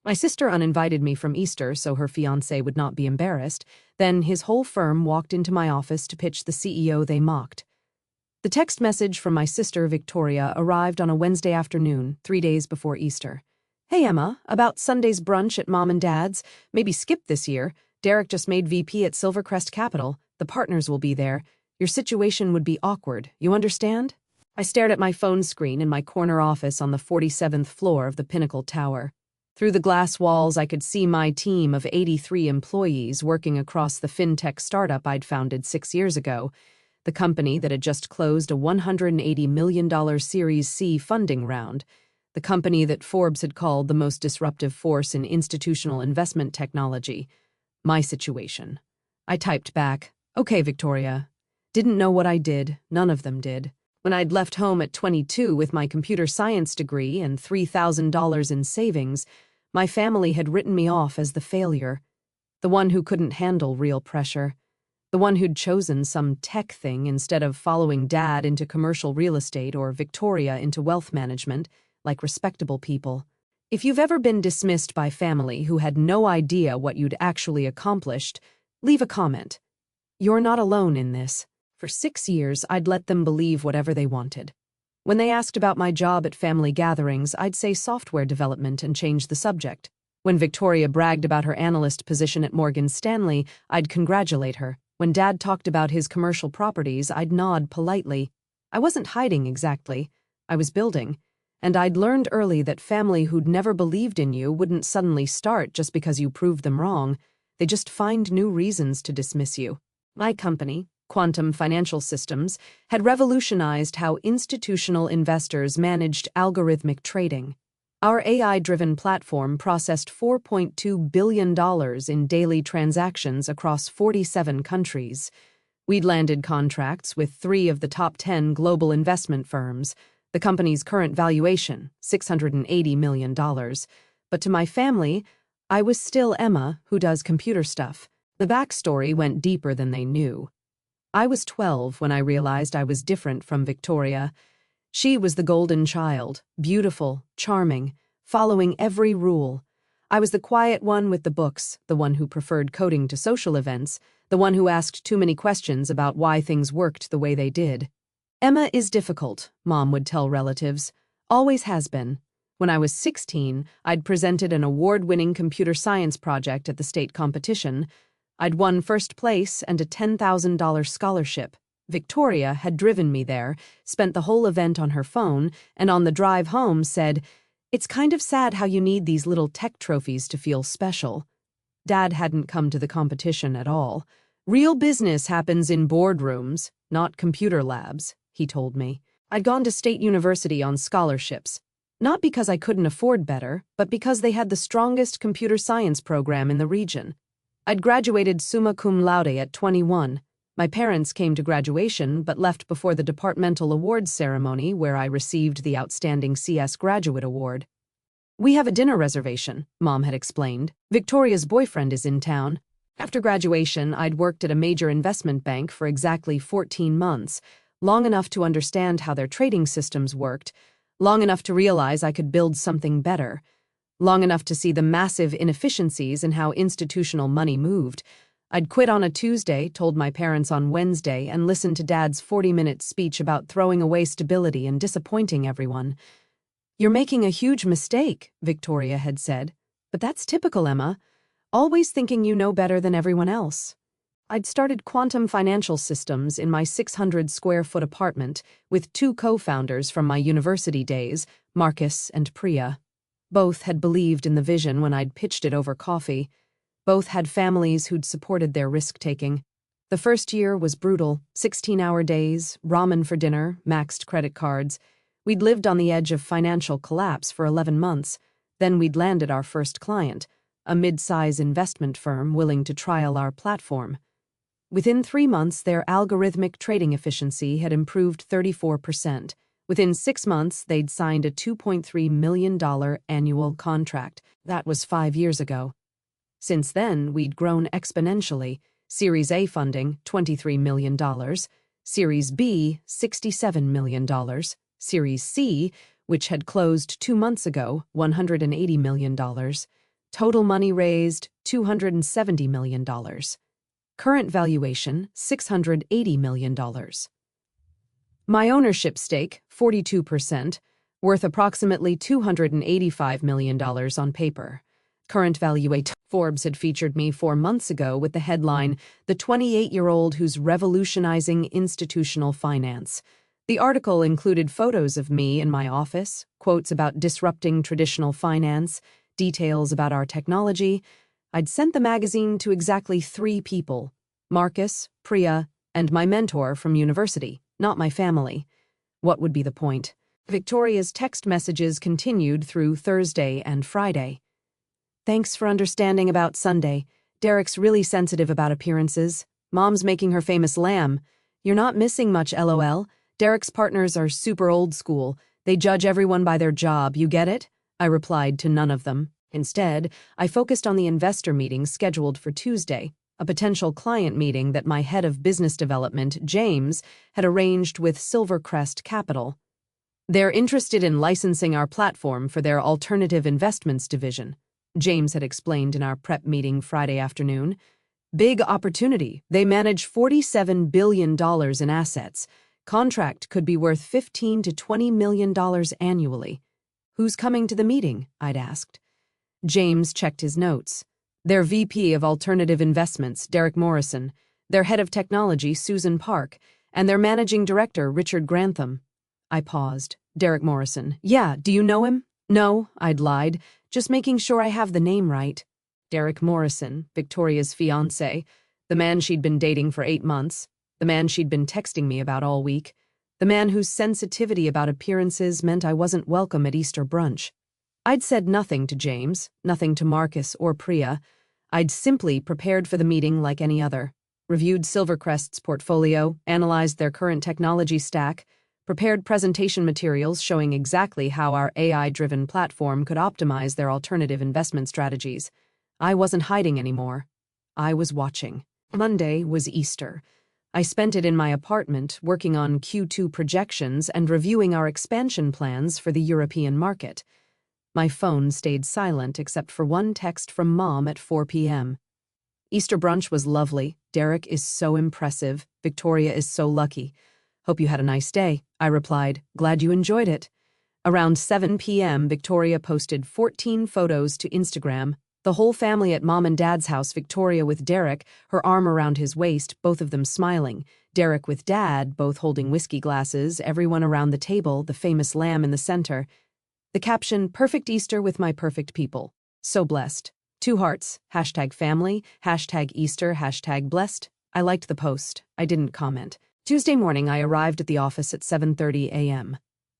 My sister uninvited me from Easter so her fiancé would not be embarrassed. Then his whole firm walked into my office to pitch the CEO they mocked. The text message from my sister, Victoria, arrived on a Wednesday afternoon, 3 days before Easter. "Hey, Emma, about Sunday's brunch at Mom and Dad's. Maybe skip this year. Derek just made VP at Silvercrest Capital. The partners will be there. Your situation would be awkward. You understand?" I stared at my phone screen in my corner office on the 47th floor of the Pinnacle Tower. Through the glass walls, I could see my team of 83 employees working across the fintech startup I'd founded 6 years ago, the company that had just closed a $180 million Series C funding round, the company that Forbes had called the most disruptive force in institutional investment technology. My situation. I typed back, "Okay, Victoria." Didn't know what I did. None of them did. When I'd left home at 22 with my computer science degree and $3,000 in savings, my family had written me off as the failure, the one who couldn't handle real pressure, the one who'd chosen some tech thing instead of following Dad into commercial real estate or Victoria into wealth management, like respectable people. If you've ever been dismissed by family who had no idea what you'd actually accomplished, leave a comment. You're not alone in this. For 6 years, I'd let them believe whatever they wanted. When they asked about my job at family gatherings, I'd say software development and change the subject. When Victoria bragged about her analyst position at Morgan Stanley, I'd congratulate her. When Dad talked about his commercial properties, I'd nod politely. I wasn't hiding exactly. I was building. And I'd learned early that family who'd never believed in you wouldn't suddenly start just because you proved them wrong. They just find new reasons to dismiss you. My company, Quantum Financial Systems, had revolutionized how institutional investors managed algorithmic trading. Our AI-driven platform processed $4.2 billion in daily transactions across 47 countries. We'd landed contracts with 3 of the top 10 global investment firms, the company's current valuation, $680 million. But to my family, I was still Emma, who does computer stuff. The backstory went deeper than they knew. I was 12 when I realized I was different from Victoria. She was the golden child, beautiful, charming, following every rule. I was the quiet one with the books, the one who preferred coding to social events, the one who asked too many questions about why things worked the way they did. "Emma is difficult," Mom would tell relatives. "Always has been." When I was 16, I'd presented an award-winning computer science project at the state competition. I'd won first place and a $10,000 scholarship. Victoria had driven me there, spent the whole event on her phone, and on the drive home said, "It's kind of sad how you need these little tech trophies to feel special." Dad hadn't come to the competition at all. "Real business happens in boardrooms, not computer labs," he told me. I'd gone to State University on scholarships, not because I couldn't afford better, but because they had the strongest computer science program in the region. I'd graduated summa cum laude at 21. My parents came to graduation but left before the departmental awards ceremony where I received the Outstanding CS Graduate Award. "We have a dinner reservation," Mom had explained. "Victoria's boyfriend is in town." After graduation, I'd worked at a major investment bank for exactly 14 months, long enough to understand how their trading systems worked, long enough to realize I could build something better, long enough to see the massive inefficiencies in how institutional money moved. I'd quit on a Tuesday, told my parents on Wednesday, and listened to Dad's 40-minute speech about throwing away stability and disappointing everyone. "You're making a huge mistake," Victoria had said. "But that's typical, Emma. Always thinking you know better than everyone else." I'd started Quantum Financial Systems in my 600-square-foot apartment with 2 co-founders from my university days, Marcus and Priya. Both had believed in the vision when I'd pitched it over coffee. Both had families who'd supported their risk-taking. The first year was brutal, 16-hour days, ramen for dinner, maxed credit cards. We'd lived on the edge of financial collapse for 11 months. Then we'd landed our first client, a mid-size investment firm willing to trial our platform. Within 3 months, their algorithmic trading efficiency had improved 34%. Within 6 months, they'd signed a $2.3 million annual contract. That was 5 years ago. Since then, we'd grown exponentially. Series A funding, $23 million. Series B, $67 million. Series C, which had closed 2 months ago, $180 million. Total money raised, $270 million. Current valuation, $680 million. My ownership stake, 42%, worth approximately $285 million on paper. Current valuation. Forbes had featured me 4 months ago with the headline, "The 28-year-old who's revolutionizing institutional finance." The article included photos of me in my office, quotes about disrupting traditional finance, details about our technology. I'd sent the magazine to exactly 3 people, Marcus, Priya, and my mentor from university, not my family. What would be the point? Victoria's text messages continued through Thursday and Friday. Thanks for understanding about Sunday. Derek's really sensitive about appearances. Mom's making her famous lamb. You're not missing much, LOL. Derek's partners are super old school. They judge everyone by their job, you get it? I replied to none of them. Instead, I focused on the investor meeting scheduled for Tuesday, a potential client meeting that my head of business development, James, had arranged with Silvercrest Capital. They're interested in licensing our platform for their alternative investments division, James had explained in our prep meeting Friday afternoon. Big opportunity. They manage $47 billion in assets. Contract could be worth $15 to $20 million annually. Who's coming to the meeting? I'd asked. James checked his notes. Their VP of Alternative Investments, Derek Morrison, their head of technology, Susan Park, and their managing director, Richard Grantham. I paused. Derek Morrison. Yeah, do you know him? No, I'd lied, just making sure I have the name right. Derek Morrison, Victoria's fiance, the man she'd been dating for 8 months, the man she'd been texting me about all week, the man whose sensitivity about appearances meant I wasn't welcome at Easter brunch. I'd said nothing to James, nothing to Marcus or Priya. I'd simply prepared for the meeting like any other, reviewed Silvercrest's portfolio, analyzed their current technology stack, prepared presentation materials showing exactly how our AI-driven platform could optimize their alternative investment strategies. I wasn't hiding anymore. I was watching. Monday was Easter. I spent it in my apartment working on Q2 projections and reviewing our expansion plans for the European market. My phone stayed silent except for one text from Mom at 4 p.m. Easter brunch was lovely. Derek is so impressive. Victoria is so lucky. Hope you had a nice day, I replied. Glad you enjoyed it. Around 7 p.m., Victoria posted 14 photos to Instagram. The whole family at Mom and Dad's house, Victoria with Derek, her arm around his waist, both of them smiling. Derek with Dad, both holding whiskey glasses, everyone around the table, the famous lamb in the center. The caption, "Perfect Easter with my perfect people. So blessed." 2 hearts, #family, #Easter, #blessed. I liked the post. I didn't comment. Tuesday morning, I arrived at the office at 7:30 a.m.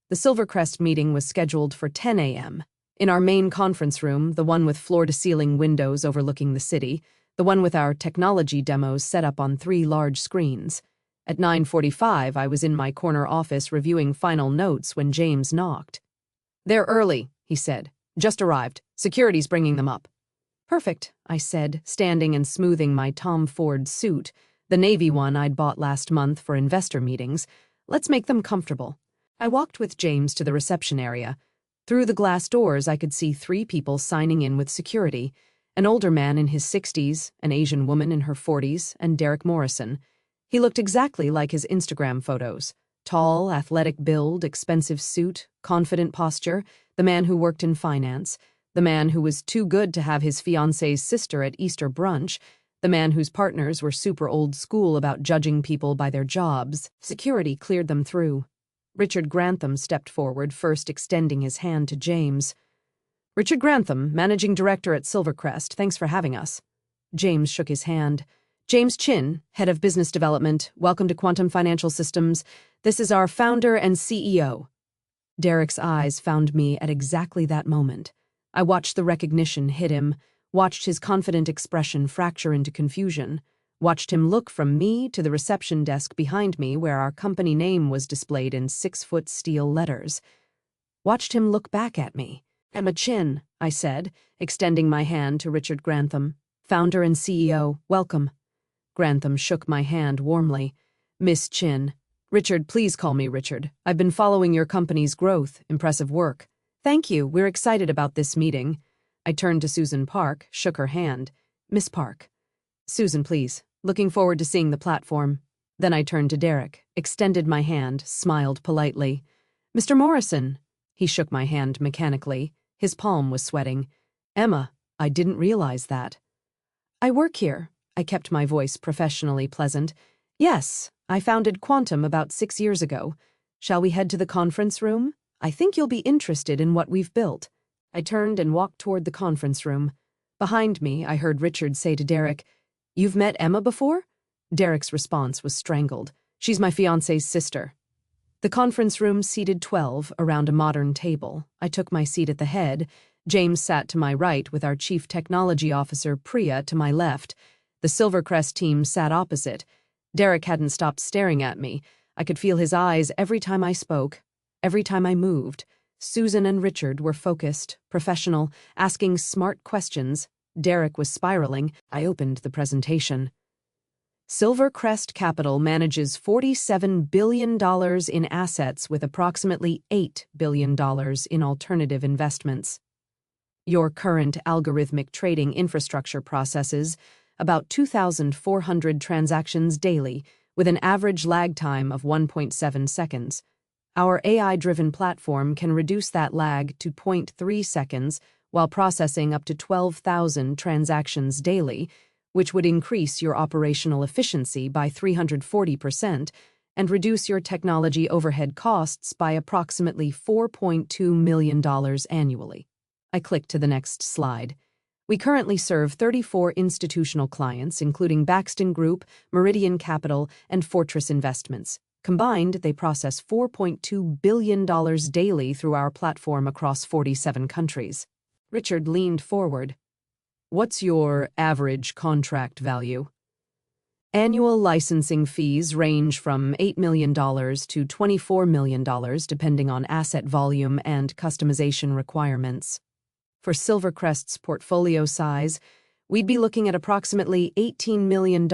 The Silvercrest meeting was scheduled for 10 a.m. In our main conference room, the one with floor-to-ceiling windows overlooking the city, the one with our technology demos set up on 3 large screens. At 9:45, I was in my corner office reviewing final notes when James knocked. "They're early," he said. "Just arrived. Security's bringing them up." "Perfect," I said, standing and smoothing my Tom Ford suit, the navy one I'd bought last month for investor meetings. "Let's make them comfortable." I walked with James to the reception area. Through the glass doors, I could see 3 people signing in with security, an older man in his 60s, an Asian woman in her 40s, and Derek Morrison. He looked exactly like his Instagram photos. Tall, athletic build, expensive suit, confident posture, the man who worked in finance, the man who was too good to have his fiance's sister at Easter brunch, the man whose partners were super old school about judging people by their jobs. Security cleared them through. Richard Grantham stepped forward, first extending his hand to James. "Richard Grantham, Managing Director at Silvercrest, thanks for having us." James shook his hand. "James Chin, Head of Business Development, welcome to Quantum Financial Systems. This is our founder and CEO. Derek's eyes found me at exactly that moment. I watched the recognition hit him, watched his confident expression fracture into confusion, watched him look from me to the reception desk behind me where our company name was displayed in 6-foot steel letters. Watched him look back at me. "Emma Chin," I said, extending my hand to Richard Grantham. "Founder and CEO, welcome." Grantham shook my hand warmly. "Miss Chin. Richard, please call me Richard. I've been following your company's growth. Impressive work." "Thank you. We're excited about this meeting." I turned to Susan Park, shook her hand. Miss Park. Susan, please. Looking forward to seeing the platform. Then I turned to Derek, extended my hand, smiled politely. Mr. Morrison. He shook my hand mechanically. His palm was sweating. Emma, I didn't realize that. I work here. I kept my voice professionally pleasant. Yes, I founded Quantum about 6 years ago. Shall we head to the conference room? I think you'll be interested in what we've built. I turned and walked toward the conference room. Behind me, I heard Richard say to Derek, You've met Emma before? Derek's response was strangled. She's my fiance's sister. The conference room seated 12 around a modern table. I took my seat at the head. James sat to my right with our chief technology officer, Priya, to my left. The Silvercrest team sat opposite. Derek hadn't stopped staring at me. I could feel his eyes every time I spoke, every time I moved. Susan and Richard were focused, professional, asking smart questions. Derek was spiraling. I opened the presentation. Silvercrest Capital manages $47 billion in assets with approximately $8 billion in alternative investments. Your current algorithmic trading infrastructure processes about 2,400 transactions daily with an average lag time of 1.7 seconds. Our AI-driven platform can reduce that lag to 0.3 seconds while processing up to 12,000 transactions daily, which would increase your operational efficiency by 340% and reduce your technology overhead costs by approximately $4.2 million annually. I clicked to the next slide. We currently serve 34 institutional clients, including Baxton Group, Meridian Capital, and Fortress Investments. Combined, they process $4.2 billion daily through our platform across 47 countries. Richard leaned forward. What's your average contract value? Annual licensing fees range from $8 million to $24 million, depending on asset volume and customization requirements. For Silvercrest's portfolio size, we'd be looking at approximately $18 million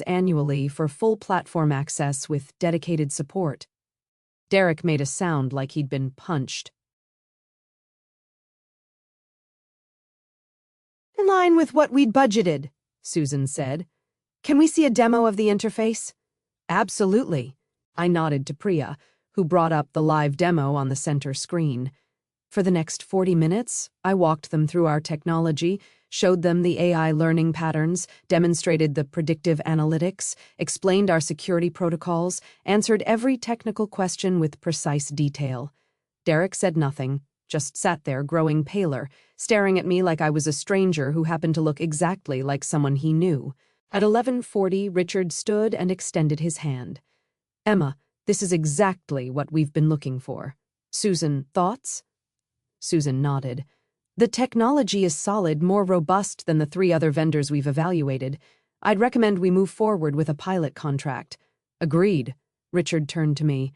annually for full platform access with dedicated support. Derek made a sound like he'd been punched. In line with what we'd budgeted, Susan said. Can we see a demo of the interface? Absolutely. I nodded to Priya, who brought up the live demo on the center screen. For the next 40 minutes, I walked them through our technology, showed them the AI learning patterns, demonstrated the predictive analytics, explained our security protocols, answered every technical question with precise detail. Derek said nothing, just sat there growing paler, staring at me like I was a stranger who happened to look exactly like someone he knew. At 11:40, Richard stood and extended his hand. Emma, this is exactly what we've been looking for. Susan, thoughts? Susan nodded. The technology is solid, more robust than the 3 other vendors we've evaluated. I'd recommend we move forward with a pilot contract. Agreed. Richard turned to me.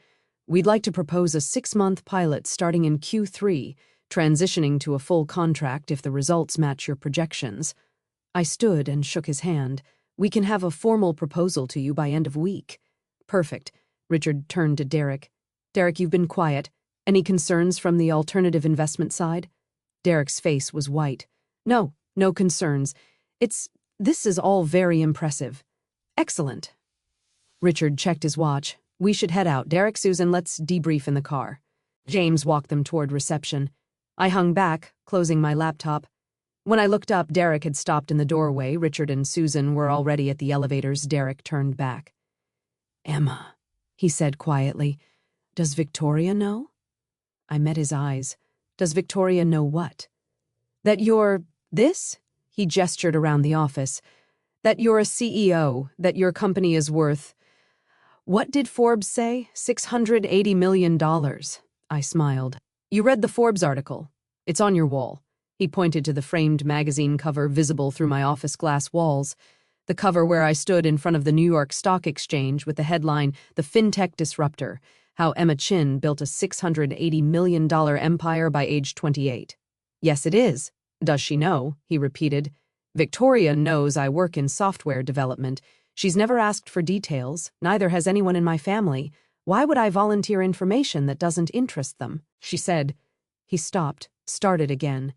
We'd like to propose a 6-month pilot starting in Q3, transitioning to a full contract if the results match your projections. I stood and shook his hand. We can have a formal proposal to you by end of week. Perfect. Richard turned to Derek. Derek, you've been quiet. Any concerns from the alternative investment side? Derek's face was white. No concerns. This is all very impressive. Excellent. Richard checked his watch. We should head out. Derek, Susan, let's debrief in the car. James walked them toward reception. I hung back, closing my laptop. When I looked up, Derek had stopped in the doorway. Richard and Susan were already at the elevators. Derek turned back. Emma, he said quietly, does Victoria know? I met his eyes. Does Victoria know what? That you're this? He gestured around the office. That you're a CEO, that your company is worth... What did Forbes say? $680 million. I smiled. You read the Forbes article. It's on your wall. He pointed to the framed magazine cover visible through my office glass walls. The cover where I stood in front of the New York Stock Exchange with the headline, The FinTech Disruptor, How Emma Chin Built a $680 million empire by age 28. Yes, it is. Does she know? He repeated. Victoria knows I work in software development. She's never asked for details. Neither has anyone in my family. Why would I volunteer information that doesn't interest them? She said. He stopped, started again.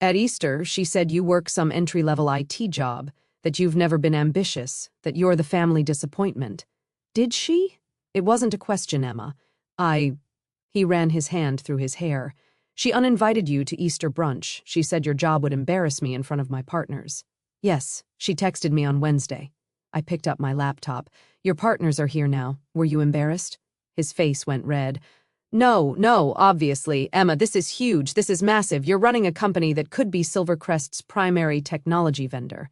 At Easter, she said you work some entry-level IT job, that you've never been ambitious, that you're the family disappointment. Did she? It wasn't a question, Emma. He ran his hand through his hair. She uninvited you to Easter brunch. She said your job would embarrass me in front of my partners. Yes, she texted me on Wednesday. I picked up my laptop. Your partners are here now. Were you embarrassed? His face went red. No, obviously. Emma, this is huge. This is massive. You're running a company that could be Silvercrest's primary technology vendor.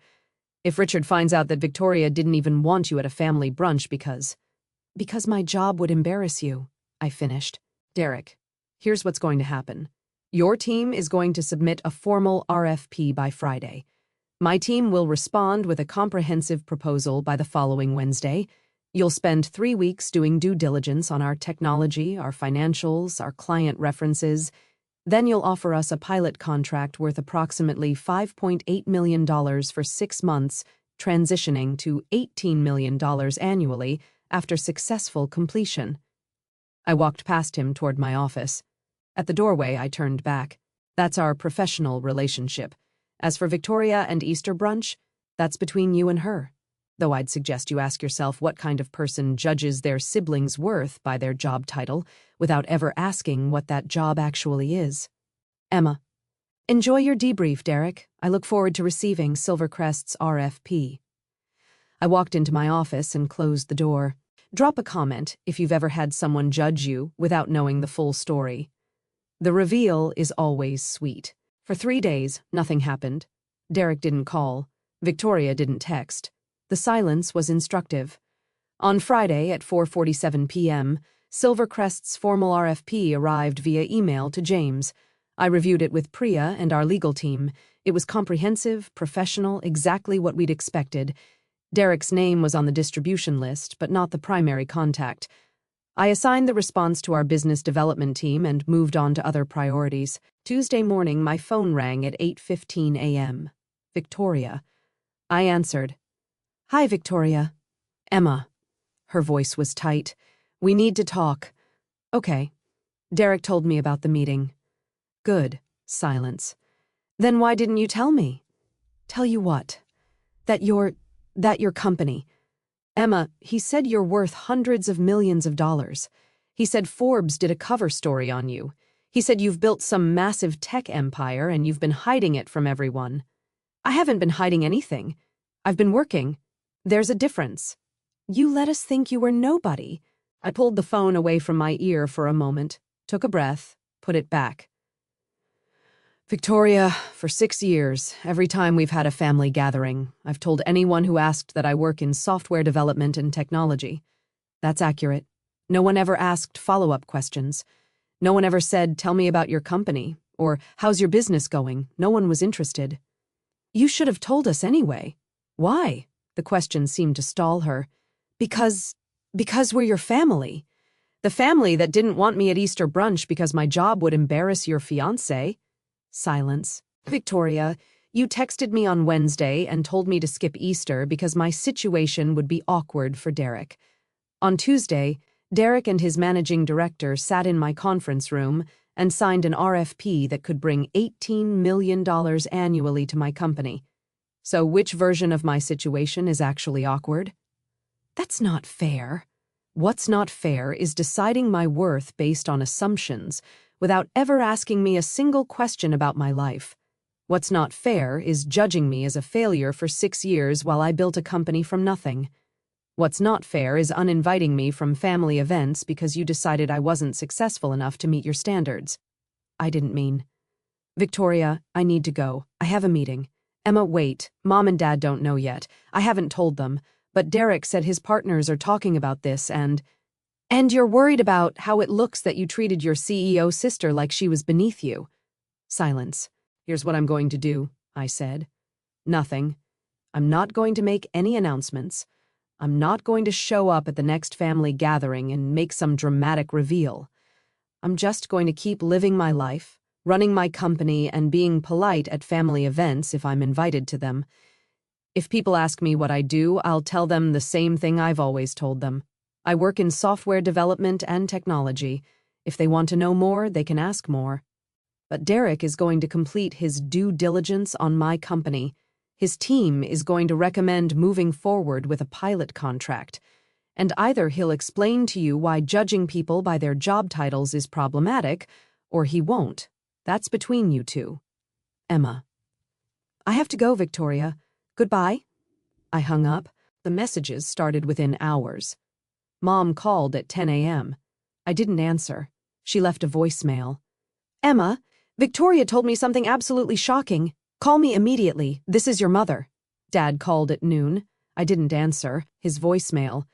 If Richard finds out that Victoria didn't even want you at a family brunch because my job would embarrass you, I finished. Derek, here's what's going to happen. Your team is going to submit a formal RFP by Friday. My team will respond with a comprehensive proposal by the following Wednesday. You'll spend 3 weeks doing due diligence on our technology, our financials, our client references. Then you'll offer us a pilot contract worth approximately $5.8 million for 6 months, transitioning to $18 million annually after successful completion. I walked past him toward my office. At the doorway, I turned back. That's our professional relationship. As for Victoria and Easter brunch, that's between you and her. Though I'd suggest you ask yourself what kind of person judges their siblings' worth by their job title without ever asking what that job actually is. Emma. Enjoy your debrief, Derek. I look forward to receiving Silvercrest's RFP. I walked into my office and closed the door. Drop a comment if you've ever had someone judge you without knowing the full story. The reveal is always sweet. For 3 days, nothing happened. Derek didn't call. Victoria didn't text. The silence was instructive. On Friday at 4:47 p.m., Silvercrest's formal RFP arrived via email to James. I reviewed it with Priya and our legal team. It was comprehensive, professional, exactly what we'd expected. Derek's name was on the distribution list, but not the primary contact. I assigned the response to our business development team and moved on to other priorities. Tuesday morning, my phone rang at 8:15 a.m. Victoria. I answered. Hi, Victoria. Emma. Her voice was tight. We need to talk. Okay. Derek told me about the meeting. Good. Silence. Then why didn't you tell me? Tell you what? That your company. Emma, he said you're worth hundreds of millions of dollars. He said Forbes did a cover story on you. He said you've built some massive tech empire and you've been hiding it from everyone. I haven't been hiding anything. I've been working. There's a difference. You let us think you were nobody. I pulled the phone away from my ear for a moment, took a breath, put it back. Victoria, for 6 years, every time we've had a family gathering, I've told anyone who asked that I work in software development and technology. That's accurate. No one ever asked follow-up questions. No one ever said, tell me about your company, or how's your business going? No one was interested. You should have told us anyway. Why? The question seemed to stall her. Because we're your family. The family that didn't want me at Easter brunch because my job would embarrass your fiancé. Silence. Victoria, you texted me on Wednesday and told me to skip Easter because my situation would be awkward for Derek. On Tuesday, Derek and his managing director sat in my conference room and signed an RFP that could bring $18 million annually to my company. So which version of my situation is actually awkward? That's not fair. What's not fair is deciding my worth based on assumptions without ever asking me a single question about my life. What's not fair is judging me as a failure for 6 years while I built a company from nothing. What's not fair is uninviting me from family events because you decided I wasn't successful enough to meet your standards. I didn't mean. Victoria, I need to go. I have a meeting. Emma, wait. Mom and Dad don't know yet. I haven't told them, but Derek said his partners are talking about this and you're worried about how it looks that you treated your CEO sister like she was beneath you. Silence. Here's what I'm going to do, I said. Nothing. I'm not going to make any announcements. I'm not going to show up at the next family gathering and make some dramatic reveal. I'm just going to keep living my life, running my company, and being polite at family events if I'm invited to them. If people ask me what I do, I'll tell them the same thing I've always told them. I work in software development and technology. If they want to know more, they can ask more. but Derek is going to complete his due diligence on my company. His team is going to recommend moving forward with a pilot contract, and either he'll explain to you why judging people by their job titles is problematic, or he won't. That's between you two. Emma. I have to go, Victoria. Goodbye. I hung up. The messages started within hours. Mom called at 10 a.m. I didn't answer. She left a voicemail. Emma, Victoria told me something absolutely shocking. Call me immediately. This is your mother. Dad called at noon. I didn't answer. His voicemail.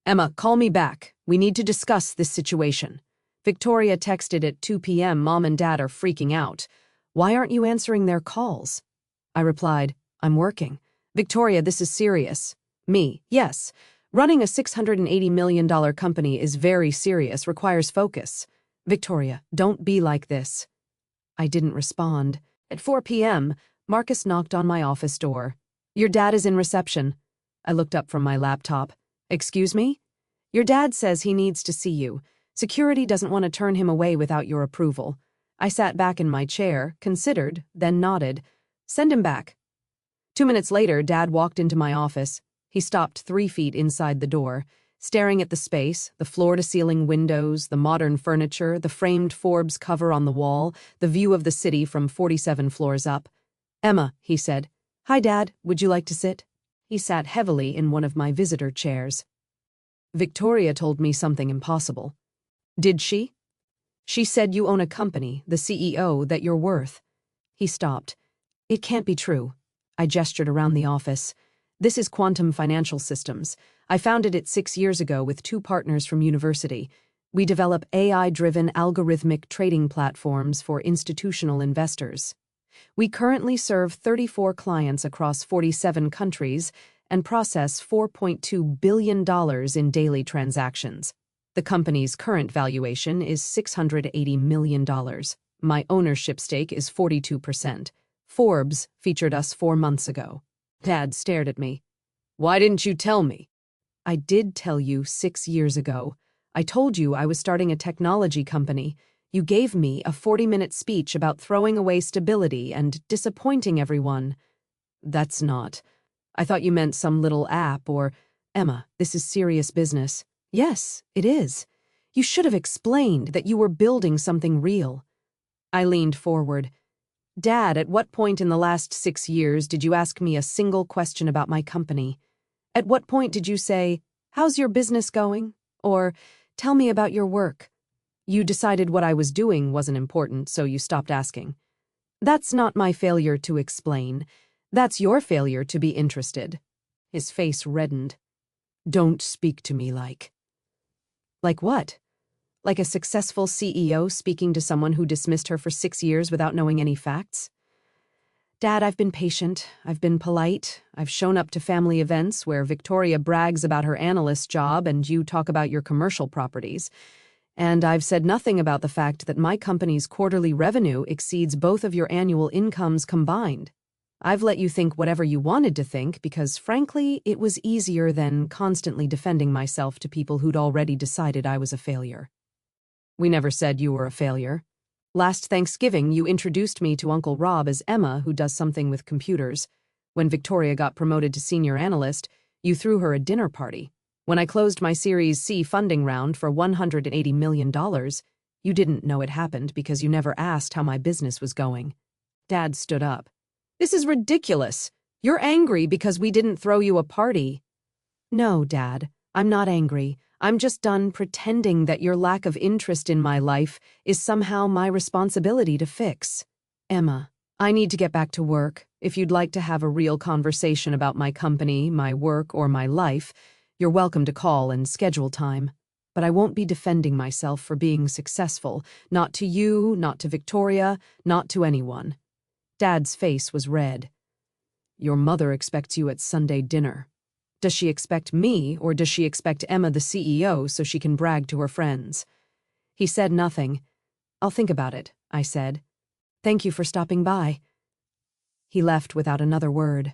Emma, call me back. We need to discuss this situation. Victoria texted at 2 p.m. Mom and Dad are freaking out. Why aren't you answering their calls? I replied, I'm working. Victoria, this is serious. Me, yes. Running a $680 million company is very serious, requires focus. Victoria, don't be like this. I didn't respond. At 4 p.m., Marcus knocked on my office door. Your dad is in reception. I looked up from my laptop. Excuse me? Your dad says he needs to see you. Security doesn't want to turn him away without your approval. I sat back in my chair, considered, then nodded. Send him back. 2 minutes later, Dad walked into my office. He stopped 3 feet inside the door, staring at the space, the floor-to-ceiling windows, the modern furniture, the framed Forbes cover on the wall, the view of the city from 47 floors up. Emma, he said. Hi, Dad. Would you like to sit? He sat heavily in one of my visitor chairs. Victoria told me something impossible. Did she? She said you own a company, the CEO, that you're worth. He stopped. It can't be true. I gestured around the office. This is Quantum Financial Systems. I founded it 6 years ago with 2 partners from university. We develop AI-driven algorithmic trading platforms for institutional investors. We currently serve 34 clients across 47 countries and process $4.2 billion in daily transactions. The company's current valuation is $680 million. My ownership stake is 42%. Forbes featured us 4 months ago. Dad stared at me. Why didn't you tell me? I did tell you 6 years ago. I told you I was starting a technology company. You gave me a 40-minute speech about throwing away stability and disappointing everyone. That's not. I thought you meant some little app or... Emma, this is serious business. Yes, it is. You should have explained that you were building something real. I leaned forward. Dad, at what point in the last 6 years did you ask me a single question about my company? At what point did you say, how's your business going? Or, tell me about your work? You decided what I was doing wasn't important, so you stopped asking. That's not my failure to explain. That's your failure to be interested. His face reddened. Don't speak to me like... Like what? Like a successful CEO speaking to someone who dismissed her for 6 years without knowing any facts? Dad, I've been patient. I've been polite. I've shown up to family events where Victoria brags about her analyst job and you talk about your commercial properties. And I've said nothing about the fact that my company's quarterly revenue exceeds both of your annual incomes combined. I've let you think whatever you wanted to think because, frankly, it was easier than constantly defending myself to people who'd already decided I was a failure. We never said you were a failure. Last Thanksgiving, you introduced me to Uncle Rob as Emma, who does something with computers. When Victoria got promoted to senior analyst, you threw her a dinner party. When I closed my Series C funding round for $180 million, you didn't know it happened because you never asked how my business was going. Dad stood up. This is ridiculous. You're angry because we didn't throw you a party. No, Dad, I'm not angry. I'm just done pretending that your lack of interest in my life is somehow my responsibility to fix. Emma, I need to get back to work. If you'd like to have a real conversation about my company, my work, or my life, you're welcome to call and schedule time. But I won't be defending myself for being successful. Not to you, not to Victoria, not to anyone. Dad's face was red. Your mother expects you at Sunday dinner. Does she expect me, or does she expect Emma the CEO so she can brag to her friends? He said nothing. I'll think about it, I said. Thank you for stopping by. He left without another word.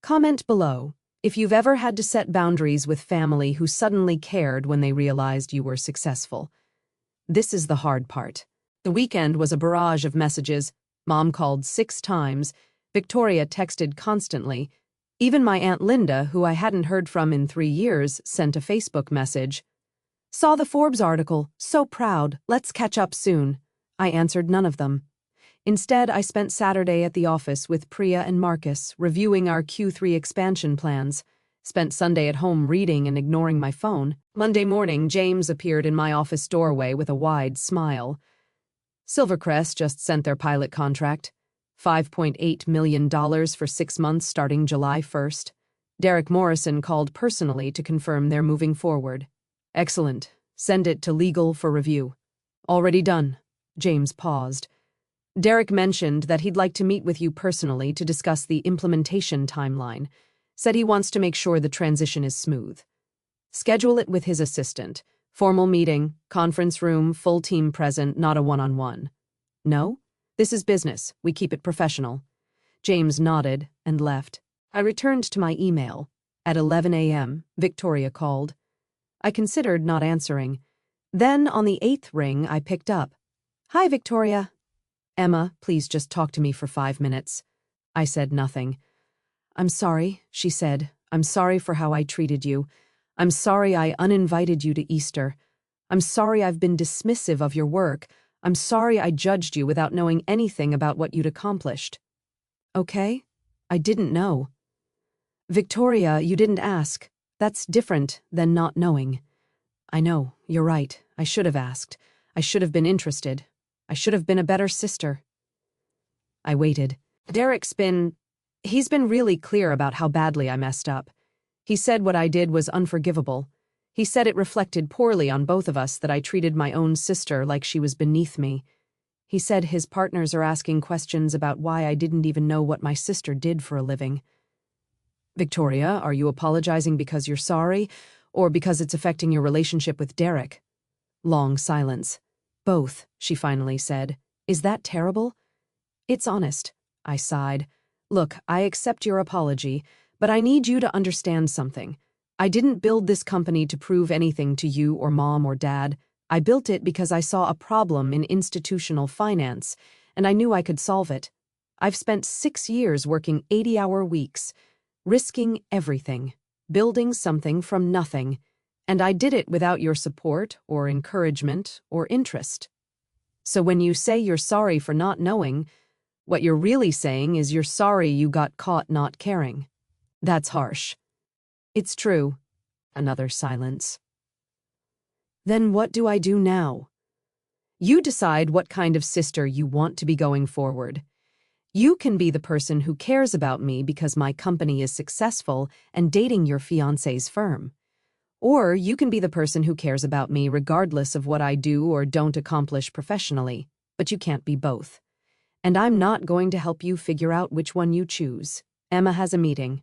Comment below if you've ever had to set boundaries with family who suddenly cared when they realized you were successful. This is the hard part. The weekend was a barrage of messages. Mom called 6 times. Victoria texted constantly. Even my Aunt Linda, who I hadn't heard from in 3 years, sent a Facebook message. Saw the Forbes article. So proud. Let's catch up soon. I answered none of them. Instead, I spent Saturday at the office with Priya and Marcus, reviewing our Q3 expansion plans. Spent Sunday at home reading and ignoring my phone. Monday morning, James appeared in my office doorway with a wide smile. Silvercrest just sent their pilot contract. $5.8 million for 6 months starting July 1st. Derek Morrison called personally to confirm they're moving forward. Excellent. Send it to legal for review. Already done. James paused. Derek mentioned that he'd like to meet with you personally to discuss the implementation timeline. Said he wants to make sure the transition is smooth. Schedule it with his assistant. Formal meeting, conference room, full team present, not a one-on-one. No? This is business. We keep it professional. James nodded and left. I returned to my email. At 11 a.m., Victoria called. I considered not answering. Then, on the 8th ring, I picked up. Hi, Victoria. Emma, please just talk to me for 5 minutes. I said nothing. I'm sorry, she said. I'm sorry for how I treated you. I'm sorry I uninvited you to Easter. I'm sorry I've been dismissive of your work. I'm sorry I judged you without knowing anything about what you'd accomplished. Okay? I didn't know. Victoria, you didn't ask. That's different than not knowing. I know, you're right. I should have asked. I should have been interested. I should have been a better sister. I waited. He's been really clear about how badly I messed up. He said what I did was unforgivable. He said it reflected poorly on both of us that I treated my own sister like she was beneath me. He said his partners are asking questions about why I didn't even know what my sister did for a living. Victoria, are you apologizing because you're sorry, or because it's affecting your relationship with Derek? Long silence. Both, she finally said. Is that terrible? It's honest, I sighed. Look, I accept your apology, but I need you to understand something. I didn't build this company to prove anything to you or Mom or Dad. I built it because I saw a problem in institutional finance, and I knew I could solve it. I've spent 6 years working 80-hour weeks, risking everything, building something from nothing, and I did it without your support or encouragement or interest. So when you say you're sorry for not knowing, what you're really saying is you're sorry you got caught not caring. That's harsh. It's true. Another silence. Then what do I do now? You decide what kind of sister you want to be going forward. You can be the person who cares about me because my company is successful and dating your fiance's firm. Or you can be the person who cares about me regardless of what I do or don't accomplish professionally, but you can't be both. And I'm not going to help you figure out which one you choose. Emma has a meeting.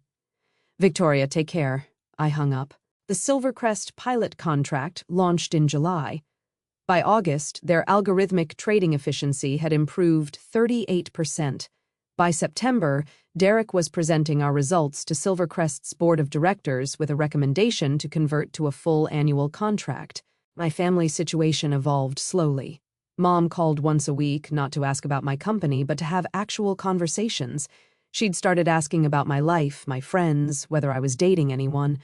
Victoria, take care. I hung up. The Silvercrest pilot contract launched in July. By August, their algorithmic trading efficiency had improved 38%. By September, Derek was presenting our results to Silvercrest's board of directors with a recommendation to convert to a full annual contract. My family situation evolved slowly. Mom called once a week, not to ask about my company, but to have actual conversations. She'd started asking about my life, my friends, whether I was dating anyone.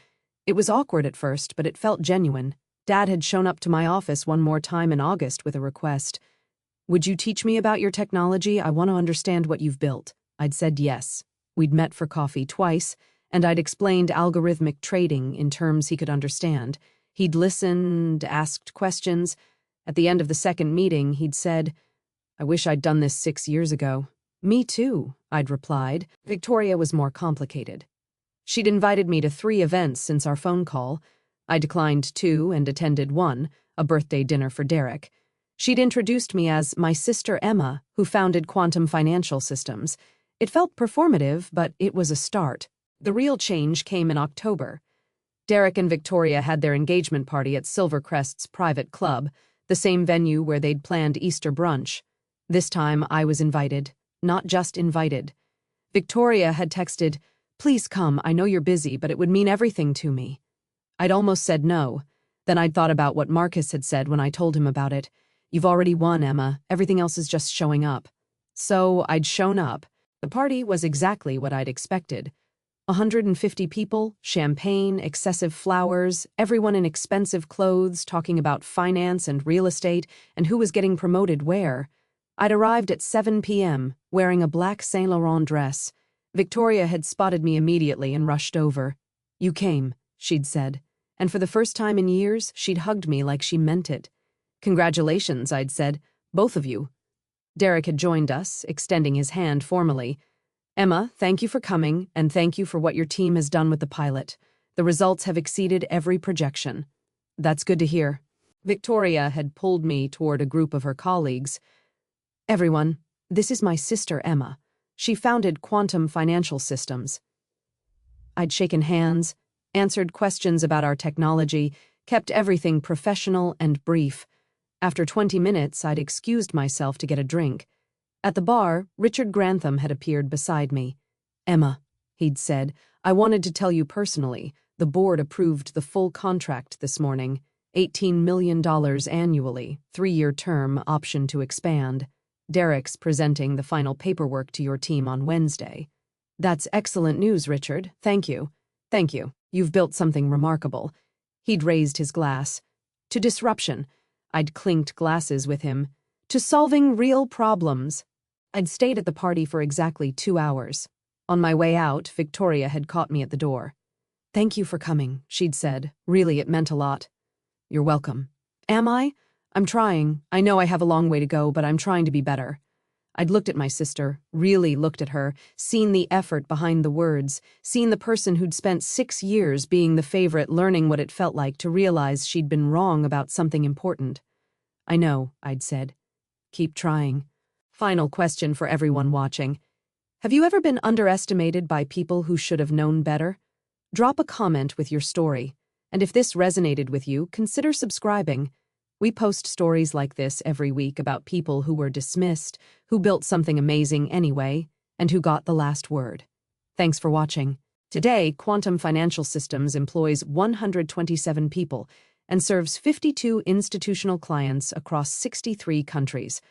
It was awkward at first, but it felt genuine. Dad had shown up to my office one more time in August with a request. Would you teach me about your technology? I want to understand what you've built. I'd said yes. We'd met for coffee twice, and I'd explained algorithmic trading in terms he could understand. He'd listened, asked questions. At the end of the second meeting, he'd said, I wish I'd done this 6 years ago. Me too, I'd replied. Victoria was more complicated. She'd invited me to 3 events since our phone call. I declined 2 and attended 1, a birthday dinner for Derek. She'd introduced me as my sister Emma, who founded Quantum Financial Systems. It felt performative, but it was a start. The real change came in October. Derek and Victoria had their engagement party at Silvercrest's private club, the same venue where they'd planned Easter brunch. This time I was invited, not just invited. Victoria had texted, Please come, I know you're busy, but it would mean everything to me. I'd almost said no. Then I'd thought about what Marcus had said when I told him about it. You've already won, Emma. Everything else is just showing up. So I'd shown up. The party was exactly what I'd expected. 150 people, champagne, excessive flowers, everyone in expensive clothes talking about finance and real estate and who was getting promoted where. I'd arrived at 7 p.m., wearing a black Saint Laurent dress. Victoria had spotted me immediately and rushed over. "You came," she'd said, and for the first time in years, she'd hugged me like she meant it. "Congratulations," I'd said, "both of you." Derek had joined us, extending his hand formally. "Emma, thank you for coming, and thank you for what your team has done with the pilot. The results have exceeded every projection." "That's good to hear." Victoria had pulled me toward a group of her colleagues. "Everyone, this is my sister, Emma. She founded Quantum Financial Systems." I'd shaken hands, answered questions about our technology, kept everything professional and brief. After 20 minutes, I'd excused myself to get a drink. At the bar, Richard Grantham had appeared beside me. "Emma," he'd said, "I wanted to tell you personally. The board approved the full contract this morning. $18 million annually, 3-year term, option to expand. Derek's presenting the final paperwork to your team on Wednesday." "That's excellent news, Richard. Thank you. Thank you. You've built something remarkable." He'd raised his glass. "To disruption." I'd clinked glasses with him. "To solving real problems." I'd stayed at the party for exactly 2 hours. On my way out, Victoria had caught me at the door. "Thank you for coming," she'd said. "Really, it meant a lot." "You're welcome." "Am I? I'm trying. I know I have a long way to go, but I'm trying to be better." I'd looked at my sister, really looked at her, seen the effort behind the words, seen the person who'd spent 6 years being the favorite, learning what it felt like to realize she'd been wrong about something important. "I know," I'd said. "Keep trying." Final question for everyone watching. Have you ever been underestimated by people who should have known better? Drop a comment with your story. And if this resonated with you, consider subscribing. We post stories like this every week about people who were dismissed, who built something amazing anyway, and who got the last word. Thanks for watching. Today, Quantum Financial Systems employs 127 people and serves 52 institutional clients across 63 countries.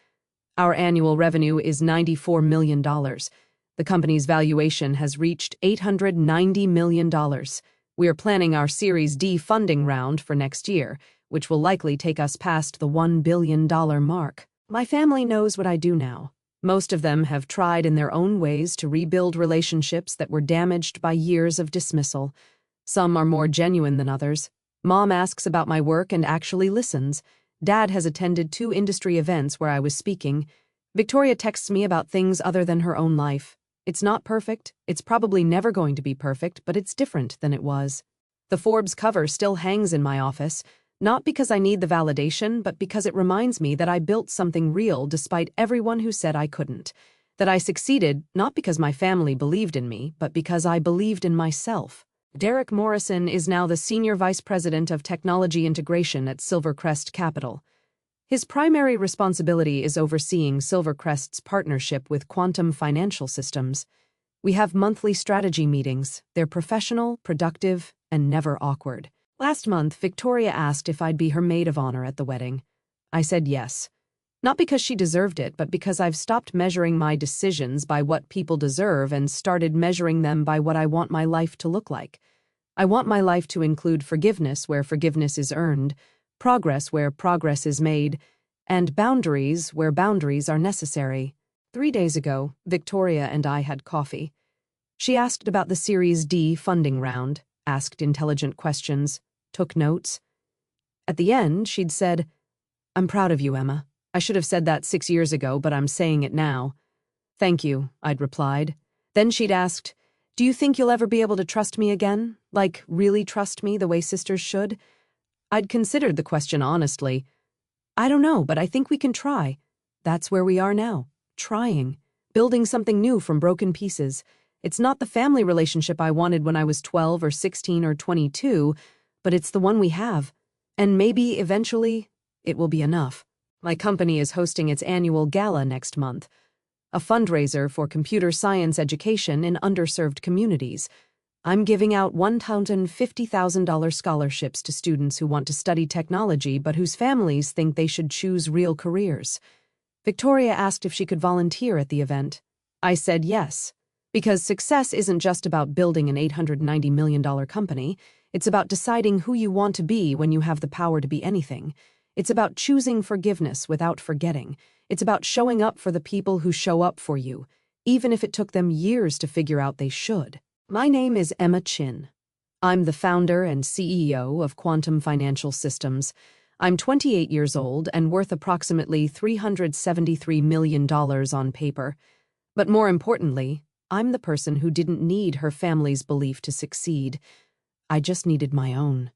Our annual revenue is $94 million. The company's valuation has reached $890 million. We are planning our Series D funding round for next year, which will likely take us past the $1 billion mark. My family knows what I do now. Most of them have tried in their own ways to rebuild relationships that were damaged by years of dismissal. Some are more genuine than others. Mom asks about my work and actually listens. Dad has attended 2 industry events where I was speaking. Victoria texts me about things other than her own life. It's not perfect. It's probably never going to be perfect, but it's different than it was. The Forbes cover still hangs in my office. Not because I need the validation, but because it reminds me that I built something real despite everyone who said I couldn't. That I succeeded not because my family believed in me, but because I believed in myself. Derek Morrison is now the Senior Vice President of Technology Integration at Silvercrest Capital. His primary responsibility is overseeing Silvercrest's partnership with Quantum Financial Systems. We have monthly strategy meetings. They're professional, productive, and never awkward. Last month, Victoria asked if I'd be her maid of honor at the wedding. I said yes. Not because she deserved it, but because I've stopped measuring my decisions by what people deserve and started measuring them by what I want my life to look like. I want my life to include forgiveness where forgiveness is earned, progress where progress is made, and boundaries where boundaries are necessary. 3 days ago, Victoria and I had coffee. She asked about the Series D funding round, asked intelligent questions, took notes. At the end, she'd said, "I'm proud of you, Emma. I should have said that 6 years ago, but I'm saying it now." "Thank you," I'd replied. Then she'd asked, "Do you think you'll ever be able to trust me again? Like, really trust me the way sisters should?" I'd considered the question honestly. "I don't know, but I think we can try." That's where we are now, trying, building something new from broken pieces. It's not the family relationship I wanted when I was 12 or 16 or 22, but it's the one we have. And maybe, eventually, it will be enough. My company is hosting its annual gala next month, a fundraiser for computer science education in underserved communities. I'm giving out $150,000 scholarships to students who want to study technology but whose families think they should choose real careers. Victoria asked if she could volunteer at the event. I said yes, because success isn't just about building an $890 million company. It's about deciding who you want to be when you have the power to be anything. It's about choosing forgiveness without forgetting. It's about showing up for the people who show up for you, even if it took them years to figure out they should. My name is Emma Chin. I'm the founder and CEO of Quantum Financial Systems. I'm 28 years old and worth approximately $373 million on paper. But more importantly, I'm the person who didn't need her family's belief to succeed. I just needed my own.